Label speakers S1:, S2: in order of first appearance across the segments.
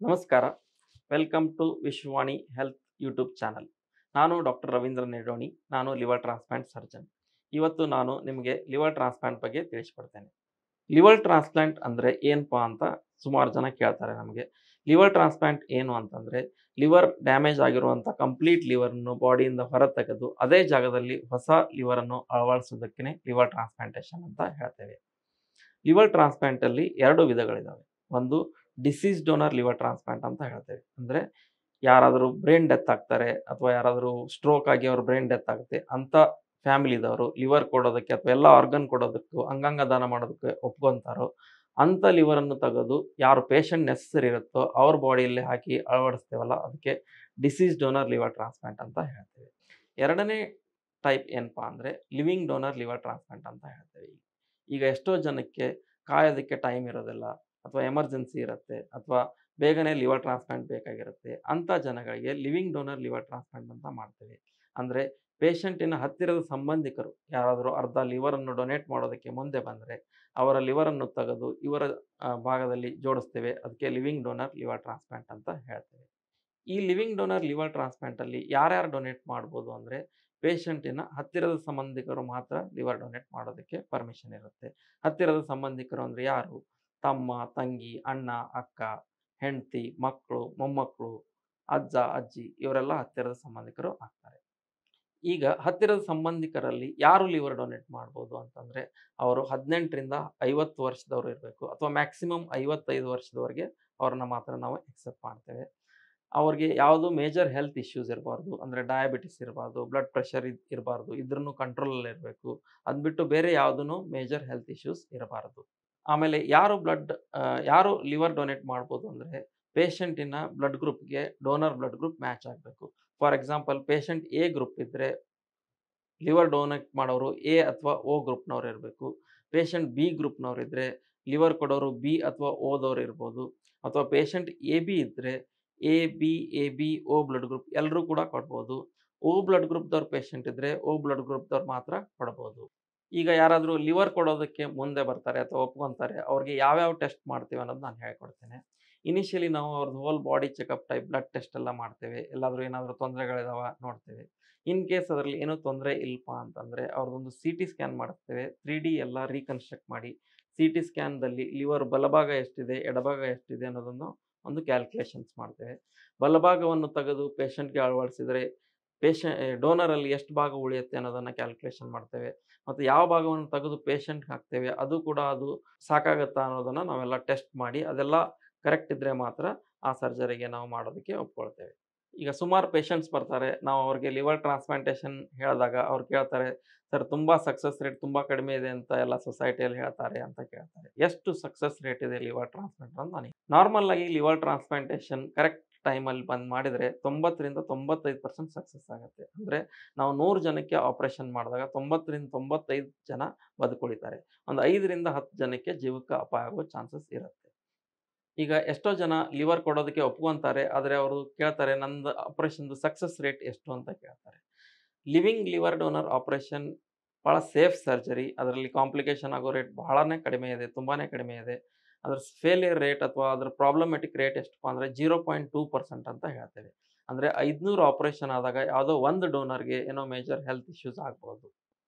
S1: ನಮಸ್ಕಾರ. Welcome to Vishwavani health YouTube channel. ನಾನು doctor Ravindra Nedoni. ನಾನು ಲಿವರ್ ಟ್ರಾನ್ಸ್‌ಪ್ಲಾಂಟ್ ಸರ್ಜನ್. ಇವತ್ತು ನಾನು ನಿಮಗೆ ಲಿವರ್ ಟ್ರಾನ್ಸ್‌ಪ್ಲಾಂಟ್ ಬಗ್ಗೆ ತಿಳಿಸಿಕೊಡ್ತೇನೆ. ಲಿವರ್ ಟ್ರಾನ್ಸ್‌ಪ್ಲಾಂಟ್ ಅಂದರೆ ಏನಪ್ಪಾ ಅಂತ ಸುಮಾರು ಜನ ಕೇಳ್ತಾರೆ ನಮಗೆ. ಲಿವರ್ ಟ್ರಾನ್ಸ್‌ಪ್ಲಾಂಟ್ ಏನು ಅಂತಂದರೆ, ಲಿವರ್ ಡ್ಯಾಮೇಜ್ ಆಗಿರುವಂಥ ಕಂಪ್ಲೀಟ್ ಲಿವರನ್ನು ಬಾಡಿಯಿಂದ ಹೊರತೆಗೆದು ಅದೇ ಜಾಗದಲ್ಲಿ ಹೊಸ ಲಿವರನ್ನು ಅಳವಡಿಸೋದಕ್ಕೇ ಲಿವರ್ ಟ್ರಾನ್ಸ್‌ಪ್ಲಾಂಟೇಷನ್ ಅಂತ ಹೇಳ್ತೇವೆ. ಲಿವರ್ ಟ್ರಾನ್ಸ್‌ಪ್ಲಾಂಟಲ್ಲಿ 2 ವಿಧಗಳಿದ್ದಾವೆ. ಒಂದು ಡಿಸೀಸ್ ಡೋನರ್ ಲಿವರ್ ಟ್ರಾನ್ಸ್‌ಪ್ಲಾಂಟ್ ಅಂತ ಹೇಳ್ತೇವೆ. ಅಂದರೆ ಯಾರಾದರೂ ಬ್ರೈನ್ ಡೆತ್ ಆಗ್ತಾರೆ ಅಥವಾ ಯಾರಾದರೂ ಸ್ಟ್ರೋಕ್ ಆಗಿ ಅವ್ರ ಬ್ರೈನ್ ಡೆತ್ ಆಗುತ್ತೆ ಅಂತ ಫ್ಯಾಮಿಲಿದವರು ಲಿವರ್ ಕೊಡೋದಕ್ಕೆ ಅಥವಾ ಎಲ್ಲ ಆರ್ಗನ್ ಕೊಡೋದಕ್ಕೂ ಅಂಗಾಂಗ ದಾನ ಮಾಡೋದಕ್ಕೆ ಒಪ್ಕೊಂತಾರೋ ಅಂಥ ಲಿವರನ್ನು ತೆಗೆದು ಯಾರು ಪೇಷಂಟ್ ನೆಸೆಸರಿ ಇರುತ್ತೋ ಅವ್ರ ಬಾಡಿಯಲ್ಲಿ ಹಾಕಿ ಅಳವಡಿಸ್ತೇವಲ್ಲ, ಅದಕ್ಕೆ ಡಿಸೀಸ್ ಡೋನರ್ ಲಿವರ್ ಟ್ರಾನ್ಸ್‌ಪ್ಲಾಂಟ್ ಅಂತ ಹೇಳ್ತೇವೆ. ಎರಡನೇ ಟೈಪ್ ಏನಪ್ಪಾ ಅಂದರೆ ಲಿವಿಂಗ್ ಡೋನರ್ ಲಿವರ್ ಟ್ರಾನ್ಸ್‌ಪ್ಲಾಂಟ್ ಅಂತ ಹೇಳ್ತೇವೆ. ಈಗ ಎಷ್ಟೋ ಜನಕ್ಕೆ ಕಾಯೋದಕ್ಕೆ ಟೈಮ್ ಇರೋದಿಲ್ಲ ಅಥವಾ ಎಮರ್ಜೆನ್ಸಿ ಇರುತ್ತೆ ಅಥವಾ ಬೇಗನೆ ಲಿವರ್ ಟ್ರಾನ್ಸ್‌ಪ್ಲಾಂಟ್ ಬೇಕಾಗಿರುತ್ತೆ. ಅಂಥ ಜನಗಳಿಗೆ ಲಿವಿಂಗ್ ಡೋನರ್ ಲಿವರ್ ಟ್ರಾನ್ಸ್‌ಪ್ಲಾಂಟ್ ಅಂತ ಮಾಡ್ತೇವೆ. ಅಂದರೆ ಪೇಷಂಟಿನ ಹತ್ತಿರದ ಸಂಬಂಧಿಕರು ಯಾರಾದರೂ ಅರ್ಧ ಲಿವರನ್ನು ಡೊನೇಟ್ ಮಾಡೋದಕ್ಕೆ ಮುಂದೆ ಬಂದರೆ ಅವರ ಲಿವರನ್ನು ತೆಗೆದು ಇವರ ಭಾಗದಲ್ಲಿ ಜೋಡಿಸ್ತೇವೆ. ಅದಕ್ಕೆ ಲಿವಿಂಗ್ ಡೋನರ್ ಲಿವರ್ ಟ್ರಾನ್ಸ್‌ಪ್ಲಾಂಟ್ ಅಂತ ಹೇಳ್ತೇವೆ. ಈ ಲಿವಿಂಗ್ ಡೋನರ್ ಲಿವರ್ ಟ್ರಾನ್ಸ್‌ಪ್ಲಾಂಟಲ್ಲಿ ಯಾರ್ಯಾರು ಡೊನೇಟ್ ಮಾಡ್ಬೋದು ಅಂದರೆ, ಪೇಷಂಟಿನ ಹತ್ತಿರದ ಸಂಬಂಧಿಕರು ಮಾತ್ರ ಲಿವರ್ ಡೊನೇಟ್ ಮಾಡೋದಕ್ಕೆ ಪರ್ಮಿಷನ್ ಇರುತ್ತೆ. ಹತ್ತಿರದ ಸಂಬಂಧಿಕರು ಅಂದರೆ ಯಾರು? ತಮ್ಮ, ತಂಗಿ, ಅಣ್ಣ, ಅಕ್ಕ, ಹೆಂಡತಿ, ಮಕ್ಕಳು, ಮೊಮ್ಮಕ್ಕಳು, ಅಜ್ಜ, ಅಜ್ಜಿ ಇವರೆಲ್ಲ ಹತ್ತಿರದ ಸಂಬಂಧಿಕರು ಆಗ್ತಾರೆ. ಈಗ ಹತ್ತಿರದ ಸಂಬಂಧಿಕರಲ್ಲಿ ಯಾರು ಲಿವರ್ ಡೊನೇಟ್ ಮಾಡ್ಬೋದು ಅಂತಂದರೆ, ಅವರು 18ರಿಂದ 50 ವರ್ಷದವರು ಇರಬೇಕು ಅಥವಾ ಮ್ಯಾಕ್ಸಿಮಮ್ 55 ವರ್ಷದವರೆಗೆ ಅವ್ರನ್ನ ಮಾತ್ರ ನಾವು ಎಕ್ಸೆಪ್ಟ್ ಮಾಡ್ತೇವೆ. ಅವ್ರಿಗೆ ಯಾವುದು ಮೇಜರ್ ಹೆಲ್ತ್ ಇಶ್ಯೂಸ್ ಇರಬಾರ್ದು. ಅಂದರೆ ಡಯಾಬಿಟಿಸ್ ಇರಬಾರ್ದು, ಬ್ಲಡ್ ಪ್ರೆಷರ್ ಇರಬಾರ್ದು, ಇದ್ರನ್ನು ಕಂಟ್ರೋಲಲ್ಲಿ ಇರಬೇಕು. ಅದು ಬಿಟ್ಟು ಬೇರೆ ಯಾವುದೂ ಮೇಜರ್ ಹೆಲ್ತ್ ಇಶ್ಯೂಸ್ ಇರಬಾರದು. ಆಮೇಲೆ ಯಾರು ಲಿವರ್ ಡೊನೇಟ್ ಮಾಡ್ಬೋದು ಅಂದರೆ, ಪೇಷಂಟಿನ ಬ್ಲಡ್ ಗ್ರೂಪ್‌ಗೆ ಡೋನರ್ ಬ್ಲಡ್ ಗ್ರೂಪ್ ಮ್ಯಾಚ್ ಆಗಬೇಕು. For example patient A group ಇದ್ದರೆ ಲಿವರ್ ಡೊನೇಟ್ ಮಾಡೋರು ಎ ಅಥವಾ ಓ ಗ್ರೂಪ್‌ನವ್ರು ಇರಬೇಕು. ಪೇಷಂಟ್ ಬಿ ಗ್ರೂಪ್‌ನವ್ರಿದ್ದರೆ ಲಿವರ್ ಕೊಡೋರು ಬಿ ಅಥವಾ ಓದವ್ರು ಇರ್ಬೋದು. ಅಥವಾ ಪೇಷಂಟ್ ಎ ಬಿ ಇದ್ದರೆ A B O blood group ಎಲ್ಲರೂ ಕೂಡ ಕೊಡ್ಬೋದು. ಓ ಬ್ಲಡ್ ಗ್ರೂಪ್‌ದವ್ರು ಪೇಷಂಟ್ ಇದ್ದರೆ ಓ ಬ್ಲಡ್ ಗ್ರೂಪ್‌ದವ್ರು ಮಾತ್ರ ಕೊಡ್ಬೋದು. ಈಗ ಯಾರಾದರೂ ಲಿವರ್ ಕೊಡೋದಕ್ಕೆ ಮುಂದೆ ಬರ್ತಾರೆ ಅಥವಾ ಒಪ್ಕೊಂತಾರೆ, ಅವ್ರಿಗೆ ಯಾವ್ಯಾವ ಟೆಸ್ಟ್ ಮಾಡ್ತೀವಿ ಅನ್ನೋದು ನಾನು ಹೇಳ್ಕೊಡ್ತೇನೆ. ಇನಿಷಿಯಲಿ ನಾವು ಅವ್ರದ್ದು whole body checkup type blood test ಎಲ್ಲ ಮಾಡ್ತೇವೆ. ಏನಾದರೂ ತೊಂದರೆಗಳಿದಾವ ನೋಡ್ತೇವೆ. ಇನ್ ಕೇಸ್ ಅದರಲ್ಲಿ ಏನೂ ತೊಂದರೆ ಇಲ್ಲಪ್ಪ ಅಂತಂದರೆ ಅವ್ರದ್ದೊಂದು CT ಸ್ಕ್ಯಾನ್ ಮಾಡಿಸ್ತೇವೆ. 3D ಎಲ್ಲ ರೀಕನ್ಸ್ಟ್ರಕ್ಟ್ ಮಾಡಿ CT ಸ್ಕ್ಯಾನ್‌ದಲ್ಲಿ ಲಿವರ್ ಬಲಭಾಗ ಎಷ್ಟಿದೆ, ಎಡಭಾಗ ಎಷ್ಟಿದೆ ಅನ್ನೋದನ್ನು ಒಂದು ಕ್ಯಾಲ್ಕುಲೇಷನ್ಸ್ ಮಾಡ್ತೇವೆ. ಬಲಭಾಗವನ್ನು ತೆಗೆದು ಪೇಷಂಟ್‌ಗೆ ಅಳವಡಿಸಿದರೆ ಡೋನರಲ್ಲಿ ಎಷ್ಟು ಭಾಗ ಉಳಿಯುತ್ತೆ ಅನ್ನೋದನ್ನು ಕ್ಯಾಲ್ಕುಲೇಷನ್ ಮಾಡ್ತೇವೆ. ಮತ್ತು ಯಾವ ಭಾಗವನ್ನು ತೆಗೆದು ಪೇಷಂಟ್‌ಗೆ ಹಾಕ್ತೇವೆ ಅದು ಸಾಕಾಗುತ್ತಾ ಅನ್ನೋದನ್ನು ನಾವೆಲ್ಲ ಟೆಸ್ಟ್ ಮಾಡಿ ಅದೆಲ್ಲ ಕರೆಕ್ಟ್ ಇದ್ದರೆ ಮಾತ್ರ ಆ ಸರ್ಜರಿಗೆ ನಾವು ಮಾಡೋದಕ್ಕೆ ಒಪ್ಕೊಳ್ತೇವೆ. ಈಗ ಸುಮಾರು ಪೇಷಂಟ್ಸ್ ಬರ್ತಾರೆ. ನಾವು ಅವ್ರಿಗೆ ಲಿವರ್ ಟ್ರಾನ್ಸ್‌ಪ್ಲಾಂಟೇಷನ್ ಹೇಳಿದಾಗ ಅವ್ರು ಕೇಳ್ತಾರೆ, "ಸರ್ ತುಂಬ ಸಕ್ಸಸ್ ರೇಟ್ ತುಂಬ ಕಡಿಮೆ ಇದೆ ಅಂತ ಎಲ್ಲ ಸೊಸೈಟಿಯಲ್ಲಿ ಹೇಳ್ತಾರೆ" ಅಂತ ಕೇಳ್ತಾರೆ. ಎಷ್ಟು ಸಕ್ಸಸ್ ರೇಟ್ ಇದೆ ಲಿವರ್ ಟ್ರಾನ್ಸ್‌ಪ್ಲಾಂಟ್ ಅಂತ ನನಗೆ ನಾರ್ಮಲ್ ಆಗಿ ಲಿವರ್ ಟ್ರಾನ್ಸ್‌ಪ್ಲಾಂಟೇಷನ್ ಕರೆಕ್ಟ್ ಟೈಮಲ್ಲಿ ಬಂದು ಮಾಡಿದರೆ 90ರಿಂದ 95% ಸಕ್ಸಸ್ ಆಗುತ್ತೆ. ಅಂದರೆ ನಾವು 100 ಜನಕ್ಕೆ ಆಪರೇಷನ್ ಮಾಡಿದಾಗ 90ರಿಂದ 95 ಜನ ಬದುಕುಳಿತಾರೆ. ಒಂದು 5ರಿಂದ 10 ಜನಕ್ಕೆ ಜೀವಕ್ಕೆ ಅಪಾಯ ಆಗೋ ಚಾನ್ಸಸ್ ಇರುತ್ತೆ. ಈಗ ಎಷ್ಟೋ ಜನ ಲಿವರ್ ಕೊಡೋದಕ್ಕೆ ಒಪ್ಕೊಂತಾರೆ. ಆದರೆ ಅವರು ಕೇಳ್ತಾರೆ, "ನಂದು ಆಪರೇಷನ್‌ದು ಸಕ್ಸಸ್ ರೇಟ್ ಎಷ್ಟು?" ಅಂತ ಕೇಳ್ತಾರೆ. ಲಿವಿಂಗ್ ಲಿವರ್ ಡೋನರ್ ಆಪರೇಷನ್ ಭಾಳ ಸೇಫ್ ಸರ್ಜರಿ. ಅದರಲ್ಲಿ ಕಾಂಪ್ಲಿಕೇಶನ್ ಆಗೋ ರೇಟ್ ಬಹಳನೇ ಕಡಿಮೆ ಇದೆ, ತುಂಬಾನೇ ಕಡಿಮೆ ಇದೆ. ಅದರ ಫೇಲ್ಯೂರ್ ರೇಟ್ ಅಥವಾ ಅದರ ಪ್ರಾಬ್ಲಮ್ಯಾಟಿಕ್ ರೇಟ್ ಎಷ್ಟಪ್ಪ ಅಂದರೆ 0.2% ಅಂತ ಹೇಳ್ತೇವೆ. ಅಂದರೆ 500 ಆಪರೇಷನ್ ಆದಾಗ ಯಾವುದೋ ಒಂದು ಡೋನರ್‌ಗೆ ಏನೋ ಮೇಜರ್ ಹೆಲ್ತ್ ಇಶ್ಯೂಸ್ ಆಗ್ಬೋದು.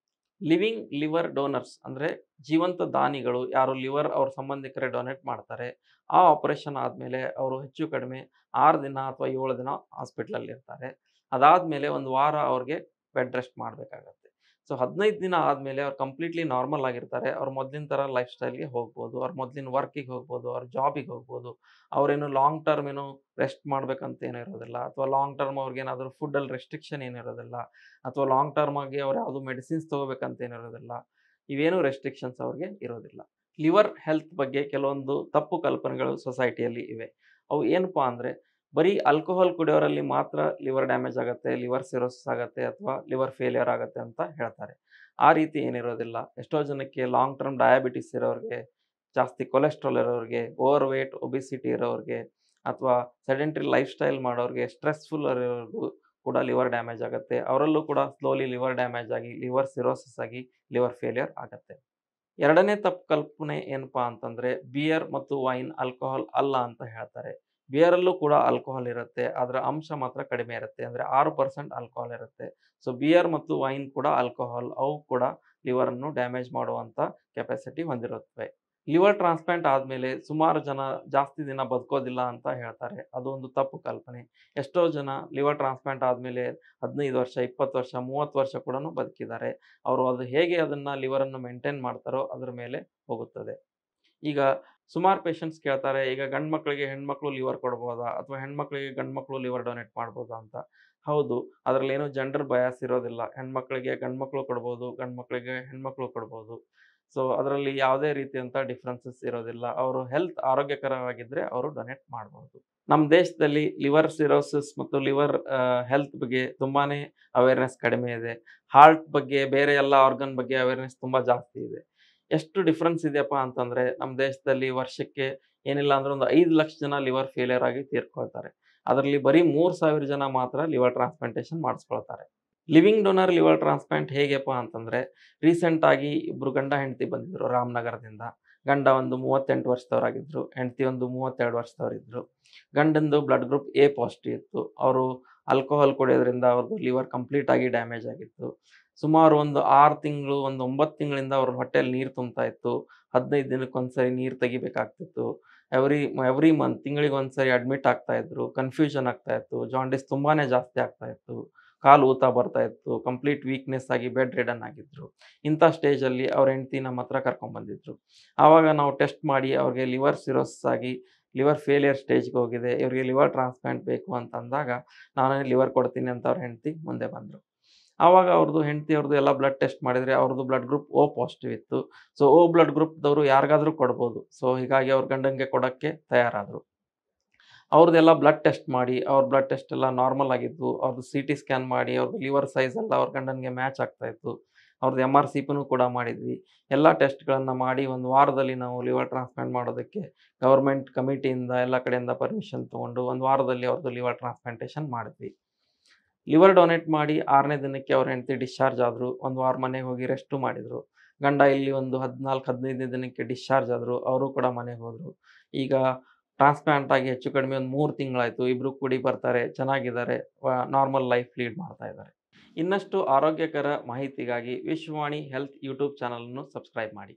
S1: ಲಿವಿಂಗ್ ಲಿವರ್ ಡೋನರ್ಸ್ ಅಂದರೆ ಜೀವಂತ ದಾನಿಗಳು ಯಾರು ಲಿವರ್ ಅವ್ರ ಸಂಬಂಧಿಕರೇ ಡೊನೇಟ್ ಮಾಡ್ತಾರೆ. ಆ ಆಪರೇಷನ್ ಆದಮೇಲೆ ಅವರು ಹೆಚ್ಚು ಕಡಿಮೆ 6 ದಿನ ಅಥವಾ 7 ದಿನ ಹಾಸ್ಪಿಟ್ಲಲ್ಲಿ ಇರ್ತಾರೆ. ಅದಾದಮೇಲೆ ಒಂದು ವಾರ ಅವ್ರಿಗೆ ಬೆಡ್ ರೆಸ್ಟ್ ಮಾಡಬೇಕಾಗತ್ತೆ. ಸೊ 15 ದಿನ ಆದಮೇಲೆ ಅವ್ರು ಕಂಪ್ಲೀಟ್ಲಿ ನಾರ್ಮಲ್ ಆಗಿರ್ತಾರೆ. ಅವ್ರು ಮೊದಲಿನ ಥರ ಲೈಫ್ ಸ್ಟೈಲ್‌ಗೆ ಹೋಗ್ಬೋದು. ಅವ್ರು ಮೊದಲಿನ ವರ್ಕಿಗೆ ಹೋಗ್ಬೋದು, ಅವ್ರ ಜಾಬಿಗೆ ಹೋಗ್ಬೋದು. ಅವರೇನು ಲಾಂಗ್ ಟರ್ಮ್ ಏನು ರೆಸ್ಟ್ ಮಾಡಬೇಕಂತ ಏನೂ ಇರೋದಿಲ್ಲ ಅಥವಾ ಲಾಂಗ್ ಟರ್ಮ್ ಅವ್ರಿಗೇನಾದರೂ ಫುಡ್ಡಲ್ಲಿ ರೆಸ್ಟ್ರಿಕ್ಷನ್ ಏನು ಇರೋದಿಲ್ಲ ಅಥವಾ ಲಾಂಗ್ ಟರ್ಮ್ ಆಗಿ ಅವ್ರು ಯಾವುದು ಮೆಡಿಸಿನ್ಸ್ ತೊಗೋಬೇಕಂತ ಏನು ಇರೋದಿಲ್ಲ. ಇವೇನು ರೆಸ್ಟ್ರಿಕ್ಷನ್ಸ್ ಅವ್ರಿಗೆ ಇರೋದಿಲ್ಲ. ಲಿವರ್ ಹೆಲ್ತ್ ಬಗ್ಗೆ ಕೆಲವೊಂದು ತಪ್ಪು ಕಲ್ಪನೆಗಳು ಸೊಸೈಟಿಯಲ್ಲಿ ಇವೆ. ಅವು ಏನಪ್ಪಾ ಅಂದರೆ, ಬರೀ ಆಲ್ಕೋಹಾಲ್ ಕುಡಿಯೋರಲ್ಲಿ ಮಾತ್ರ ಲಿವರ್ ಡ್ಯಾಮೇಜ್ ಆಗುತ್ತೆ, ಲಿವರ್ ಸಿರೋಸಿಸ್ ಆಗುತ್ತೆ ಅಥವಾ ಲಿವರ್ ಫೇಲ್ಯೂರ್ ಆಗುತ್ತೆ ಅಂತ ಹೇಳ್ತಾರೆ. ಆ ರೀತಿ ಏನಿರೋದಿಲ್ಲ. ಎಷ್ಟೋ ಜನಕ್ಕೆ ಲಾಂಗ್ ಟರ್ಮ್ ಡಯಾಬಿಟಿಸ್ ಇರೋರಿಗೆ, ಜಾಸ್ತಿ ಕೊಲೆಸ್ಟ್ರಾಲ್ ಇರೋರಿಗೆ, ಓವರ್ ವೇಟ್, ಒಬಿಸಿಟಿ ಇರೋರಿಗೆ ಅಥವಾ ಸೆಡೆಂಟರಿ ಲೈಫ್ ಸ್ಟೈಲ್ ಮಾಡೋರಿಗೆ, ಸ್ಟ್ರೆಸ್‌ಫುಲ್ ಇರೋರಿಗೂ ಕೂಡ ಲಿವರ್ ಡ್ಯಾಮೇಜ್ ಆಗುತ್ತೆ. ಅವರಲ್ಲೂ ಕೂಡ ಸ್ಲೋಲಿ ಲಿವರ್ ಡ್ಯಾಮೇಜ್ ಆಗಿ ಲಿವರ್ ಸಿರೋಸಿಸ್ ಆಗಿ ಲಿವರ್ ಫೇಲ್ಯೂರ್ ಆಗುತ್ತೆ. ಎರಡನೇ ತಪ್ಪು ಕಲ್ಪನೆ ಏನಪ್ಪಾ ಅಂತಂದರೆ, ಬಿಯರ್ ಮತ್ತು ವೈನ್ ಆಲ್ಕೋಹಾಲ್ ಅಲ್ಲ ಅಂತ ಹೇಳ್ತಾರೆ. ಬಿಯರಲ್ಲೂ ಕೂಡ ಆಲ್ಕೋಹಾಲ್ ಇರುತ್ತೆ, ಅದರ ಅಂಶ ಮಾತ್ರ ಕಡಿಮೆ ಇರುತ್ತೆ, ಅಂದರೆ 6% ಆಲ್ಕೋಹಾಲ್ ಇರುತ್ತೆ. ಸೊ ಬಿಯರ್ ಮತ್ತು ವೈನ್ ಕೂಡ ಆಲ್ಕೋಹಾಲ್, ಅವು ಕೂಡ ಲಿವರನ್ನು ಡ್ಯಾಮೇಜ್ ಮಾಡುವಂಥ ಕೆಪಾಸಿಟಿ ಹೊಂದಿರುತ್ತವೆ. ಲಿವರ್ ಟ್ರಾನ್ಸ್ಪ್ಲಾಂಟ್ ಆದಮೇಲೆ ಸುಮಾರು ಜನ ಜಾಸ್ತಿ ದಿನ ಬದುಕೋದಿಲ್ಲ ಅಂತ ಹೇಳ್ತಾರೆ. ಅದು ಒಂದು ತಪ್ಪು ಕಲ್ಪನೆ. ಎಷ್ಟೋ ಜನ ಲಿವರ್ ಟ್ರಾನ್ಸ್ಪ್ಲಾಂಟ್ ಆದಮೇಲೆ 15 ವರ್ಷ, 20 ವರ್ಷ, 30 ವರ್ಷ ಕೂಡ ಬದುಕಿದ್ದಾರೆ. ಅವರು ಅದು ಹೇಗೆ ಅದನ್ನು ಲಿವರನ್ನು ಮೇಂಟೈನ್ ಮಾಡ್ತಾರೋ ಅದ್ರ ಮೇಲೆ ಹೋಗುತ್ತದೆ. ಈಗ ಸುಮಾರು ಪೇಷಂಟ್ಸ್ ಕೇಳ್ತಾರೆ, ಈಗ ಗಂಡು ಮಕ್ಕಳಿಗೆ ಹೆಣ್ಮಕ್ಳು ಲಿವರ್ ಕೊಡ್ಬೋದಾ, ಅಥವಾ ಹೆಣ್ಮಕ್ಳಿಗೆ ಗಂಡು ಮಕ್ಕಳು ಲಿವರ್ ಡೊನೇಟ್ ಮಾಡ್ಬೋದಾ ಅಂತ. ಹೌದು, ಅದರಲ್ಲೇನು ಜೆಂಡರ್ ಬಯಾಸ್ ಇರೋದಿಲ್ಲ. ಹೆಣ್ಮಕ್ಳಿಗೆ ಗಂಡು ಮಕ್ಕಳು ಕೊಡ್ಬೋದು, ಗಂಡು ಮಕ್ಕಳಿಗೆ ಹೆಣ್ಮಕ್ಳು ಕೊಡ್ಬೋದು. ಸೊ ಅದರಲ್ಲಿ ಯಾವುದೇ ರೀತಿಯಂಥ ಡಿಫ್ರೆನ್ಸಸ್ ಇರೋದಿಲ್ಲ. ಅವರು ಹೆಲ್ತ್ ಆರೋಗ್ಯಕರವಾಗಿದ್ದರೆ ಅವರು ಡೊನೇಟ್ ಮಾಡ್ಬೋದು. ನಮ್ಮ ದೇಶದಲ್ಲಿ ಲಿವರ್ ಸಿರೋಸಿಸ್ ಮತ್ತು ಲಿವರ್ ಹೆಲ್ತ್ ಬಗ್ಗೆ ತುಂಬಾ ಅವೇರ್ನೆಸ್ ಕಡಿಮೆ ಇದೆ. ಹಾರ್ಟ್ ಬಗ್ಗೆ, ಬೇರೆ ಎಲ್ಲ ಆರ್ಗನ್ ಬಗ್ಗೆ ಅವೇರ್ನೆಸ್ ತುಂಬ ಜಾಸ್ತಿ ಇದೆ. ಎಷ್ಟು ಡಿಫ್ರೆನ್ಸ್ ಇದೆಯಪ್ಪ ಅಂತಂದರೆ, ನಮ್ಮ ದೇಶದಲ್ಲಿ ವರ್ಷಕ್ಕೆ ಏನಿಲ್ಲ ಅಂದ್ರೆ ಒಂದು 5 ಲಕ್ಷ ಜನ ಲಿವರ್ ಫೇಲಿಯರ್ ಆಗಿ ತೀರ್ಕೊಳ್ತಾರೆ. ಅದರಲ್ಲಿ ಬರೀ 3,000 ಜನ ಮಾತ್ರ ಲಿವರ್ ಟ್ರಾನ್ಸ್ಪ್ಲಾಂಟೇಷನ್ ಮಾಡಿಸ್ಕೊಳ್ತಾರೆ. ಲಿವಿಂಗ್ ಡೋನರ್ ಲಿವರ್ ಟ್ರಾನ್ಸ್ಪ್ಲಾಂಟ್ ಹೇಗೆಪ್ಪ ಅಂತಂದರೆ, ರೀಸೆಂಟಾಗಿ ಇಬ್ಬರು ಗಂಡ ಹೆಂಡತಿ ಬಂದಿದ್ದರು ರಾಮನಗರದಿಂದ. ಗಂಡ ಒಂದು 38 ವರ್ಷದವರಾಗಿದ್ದರು, ಹೆಂಡತಿ ಒಂದು 32 ವರ್ಷದವರಿದ್ದರು. ಗಂಡಂದು ಬ್ಲಡ್ ಗ್ರೂಪ್ ಎ ಪಾಸಿಟಿವ್ ಇತ್ತು. ಅವರು ಆಲ್ಕೋಹಾಲ್ ಕುಡಿಯೋದ್ರಿಂದ ಅವ್ರದ್ದು ಲಿವರ್ ಕಂಪ್ಲೀಟಾಗಿ ಡ್ಯಾಮೇಜ್ ಆಗಿತ್ತು. ಸುಮಾರು ಒಂದು 6 ತಿಂಗಳು, ಒಂದು 9 ತಿಂಗಳಿಂದ ಅವ್ರ ಹೊಟ್ಟೆಯಲ್ಲಿ ನೀರು ತುಂಬ್ತಾ ಇತ್ತು. 15 ದಿನಕ್ಕೊಂದ್ಸರಿ ನೀರು ತೆಗಿಬೇಕಾಗ್ತಿತ್ತು. ಎವ್ರಿ ಮಂತ್, ತಿಂಗಳಿಗೆ ಒಂದ್ಸರಿ ಅಡ್ಮಿಟ್ ಆಗ್ತಾ ಇದ್ರು. ಕನ್ಫ್ಯೂಷನ್ ಆಗ್ತಾ ಇತ್ತು. ಜಾಂಡಿಸ್ ತುಂಬಾ ಜಾಸ್ತಿ ಆಗ್ತಾ ಇತ್ತು. ಕಾಲು ಊತ ಬರ್ತಾ ಇತ್ತು. ಕಂಪ್ಲೀಟ್ ವೀಕ್ನೆಸ್ ಆಗಿ ಬೆಡ್ ರಿಡನ್ ಆಗಿದ್ರು. ಇಂಥ ಸ್ಟೇಜಲ್ಲಿ ಅವ್ರ ಹೆಂಡತಿ ನಮ್ಮ ಹತ್ರ ಕರ್ಕೊಂಡ್ಬಂದಿದ್ರು. ಆವಾಗ ನಾವು ಟೆಸ್ಟ್ ಮಾಡಿ ಅವ್ರಿಗೆ ಲಿವರ್ ಸಿರೋಸಿಸ್ ಆಗಿ ಲಿವರ್ ಫೇಲಿಯರ್ ಸ್ಟೇಜ್ಗೆ ಹೋಗಿದೆ, ಇವರಿಗೆ ಲಿವರ್ ಟ್ರಾನ್ಸ್ಪ್ಲಾಂಟ್ ಬೇಕು ಅಂತ ಅಂದಾಗ, ನಾನೇ ಲಿವರ್ ಕೊಡ್ತೀನಿ ಅಂತ ಅವ್ರ ಹೆಂಡತಿ ಮುಂದೆ ಬಂದರು. ಆವಾಗ ಹೆಂಡತಿಯವ್ರದ್ದು ಎಲ್ಲ ಬ್ಲಡ್ ಟೆಸ್ಟ್ ಮಾಡಿದರೆ ಅವ್ರದ್ದು ಬ್ಲಡ್ ಗ್ರೂಪ್ ಓ ಪಾಸಿಟಿವ್ ಇತ್ತು. ಸೊ ಓ ಬ್ಲಡ್ ಗ್ರೂಪ್ದವರು ಯಾರಿಗಾದರೂ ಕೊಡ್ಬೋದು. ಸೊ ಹೀಗಾಗಿ ಅವ್ರ ಗಂಡನಿಗೆ ಕೊಡೋಕ್ಕೆ ತಯಾರಾದರು. ಅವ್ರದ್ದೆಲ್ಲ ಬ್ಲಡ್ ಟೆಸ್ಟ್ ಮಾಡಿ, ಅವ್ರ ಬ್ಲಡ್ ಟೆಸ್ಟ್ ಎಲ್ಲ ನಾರ್ಮಲ್ ಆಗಿದ್ದು. ಅವ್ರದ್ದು CT ಸ್ಕ್ಯಾನ್ ಮಾಡಿ ಅವ್ರದ್ದು ಲಿವರ್ ಸೈಜ್ ಎಲ್ಲ ಅವ್ರ ಗಂಡನಿಗೆ ಮ್ಯಾಚ್ ಆಗ್ತಾಯಿತ್ತು. ಅವ್ರದ್ದು MRCPನೂ ಕೂಡ ಮಾಡಿದ್ವಿ. ಎಲ್ಲ ಟೆಸ್ಟ್ಗಳನ್ನು ಮಾಡಿ ಒಂದು ವಾರದಲ್ಲಿ ನಾವು ಲಿವರ್ ಟ್ರಾನ್ಸ್ಪ್ಲಾಂಟ್ ಮಾಡೋದಕ್ಕೆ ಗೌರ್ಮೆಂಟ್ ಕಮಿಟಿಯಿಂದ ಎಲ್ಲ ಕಡೆಯಿಂದ ಪರ್ಮಿಷನ್ ತೊಗೊಂಡು ಒಂದು ವಾರದಲ್ಲಿ ಅವ್ರದ್ದು ಲಿವರ್ ಟ್ರಾನ್ಸ್ಪ್ಲಾಂಟೇಷನ್ ಮಾಡಿದ್ವಿ. ಲಿವರ್ ಡೊನೇಟ್ ಮಾಡಿ 6ನೇ ದಿನಕ್ಕೆ ಅವ್ರ ಹೆಂಡತಿ ಡಿಸ್ಚಾರ್ಜ್ ಆದರು. ಒಂದು ವಾರ ಮನೆಗೆ ಹೋಗಿ ರೆಸ್ಟು ಮಾಡಿದರು. ಗಂಡ ಇಲ್ಲಿ ಒಂದು 14-15ನೇ ದಿನಕ್ಕೆ ಡಿಸ್ಚಾರ್ಜ್ ಆದರು. ಅವರು ಕೂಡ ಮನೆಗೆ ಹೋದರು. ಈಗ ಟ್ರಾನ್ಸ್ಪ್ಲಾಂಟ್ ಆಗಿ ಹೆಚ್ಚು ಕಡಿಮೆ ಒಂದು 3 ತಿಂಗಳಾಯಿತು. ಇಬ್ಬರು ಕೂಡಿ ಬರ್ತಾರೆ, ಚೆನ್ನಾಗಿದ್ದಾರೆ, ನಾರ್ಮಲ್ ಲೈಫ್ ಲೀಡ್ ಮಾಡ್ತಾ ಇದ್ದಾರೆ. ಇನ್ನಷ್ಟು ಆರೋಗ್ಯಕರ ಮಾಹಿತಿಗಾಗಿ ವಿಶ್ವವಾಣಿ ಹೆಲ್ತ್ ಯೂಟ್ಯೂಬ್ ಚಾನಲನ್ನು ಸಬ್ಸ್ಕ್ರೈಬ್ ಮಾಡಿ.